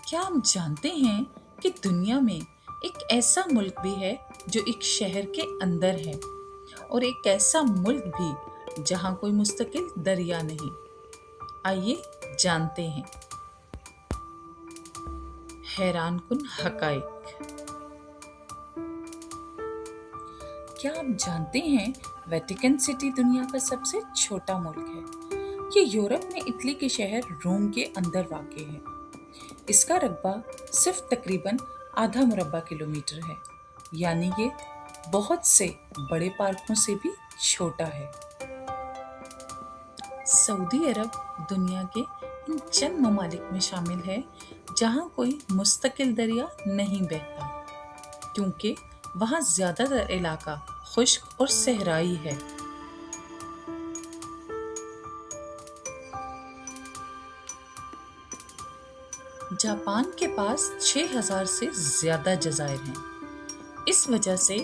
क्या हम जानते हैं कि दुनिया में एक ऐसा मुल्क भी है जो एक शहर के अंदर है, और एक ऐसा मुल्क भी जहां कोई मुस्तकिल दरिया नहीं। आइए जानते हैं हैरान कुन हकाइक। क्या आप जानते हैं वेटिकन सिटी दुनिया का सबसे छोटा मुल्क है। ये यूरोप में इटली के शहर रोम के अंदर वाक़ है। इसका रकबा सिर्फ तकरीबन आधा मुरब्बा किलोमीटर है, यानी ये बहुत से बड़े पार्कों से भी छोटा है। सऊदी अरब दुनिया के इन चंद ममालिक में शामिल है जहां कोई मुस्तकिल दरिया नहीं बहता, क्योंकि वहां ज्यादातर इलाका खुश्क और सहराई है। जापान के पास 6000 से ज्यादा जजायर हैं। इस वजह से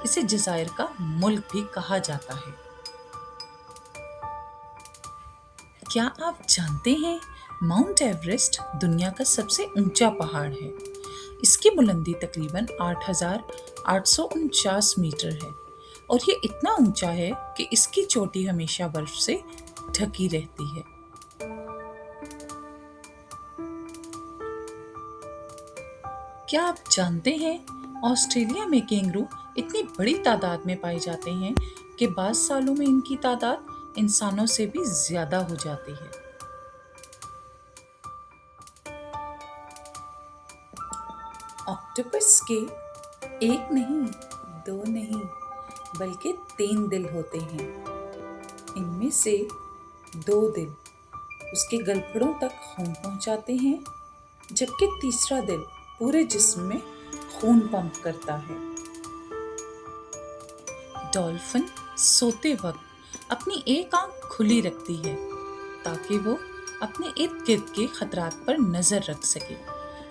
इसे जजायर का मुल्क भी कहा जाता है। क्या आप जानते हैं माउंट एवरेस्ट दुनिया का सबसे ऊंचा पहाड़ है। इसकी बुलंदी तकरीबन 8849 मीटर है, और ये इतना ऊंचा है कि इसकी चोटी हमेशा बर्फ से ढकी रहती है। क्या आप जानते हैं ऑस्ट्रेलिया में कैंगरू इतनी बड़ी तादाद में पाए जाते हैं कि बाज़ सालों में इनकी तादाद इंसानों से भी ज्यादा हो जाती है। ऑक्टोपस के एक नहीं, दो नहीं, बल्कि 3 दिल होते हैं। इनमें से 2 दिल उसके गलफड़ों तक खून पहुंचाते हैं, जबकि तीसरा दिल पूरे जिस्म में खून पंप करता है। डॉल्फिन सोते वक्त अपनी एक आंख खुली रखती है ताकि वो अपने इर्द गिर्द के खतरात पर नजर रख सके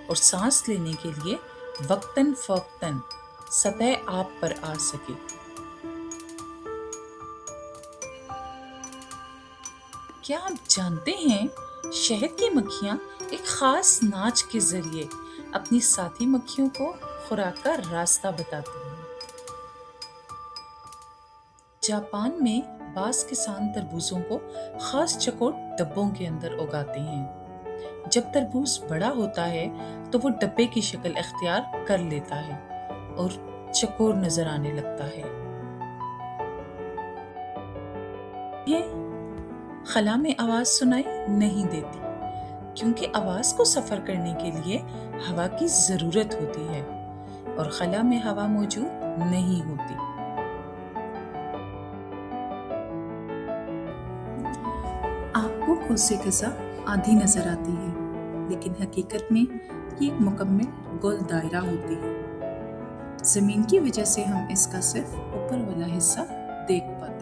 और सांस लेने के लिए वक्तन फवक्तन सतह आब पर आ सके। क्या आप जानते हैं शहद की मक्खियां एक खास नाच के जरिए अपनी साथी मक्खियों को खुराक का रास्ता बताती हैं। जापान में बास किसान तरबूजों को खास चकोट डब्बों के अंदर उगाते हैं। जब तरबूज बड़ा होता है तो वो डब्बे की शक्ल इख्तियार कर लेता है और चकोर नजर आने लगता है। खला में आवाज सुनाई नहीं देती, क्योंकि आवाज को सफर करने के लिए हवा की जरूरत होती है और खला में हवा मौजूद नहीं होती। आपको कौसे कज़ा आधी नजर आती है, लेकिन हकीकत में ये एक मुकम्मल गोल दायरा होती है। जमीन की वजह से हम इसका सिर्फ ऊपर वाला हिस्सा देख पाते हैं।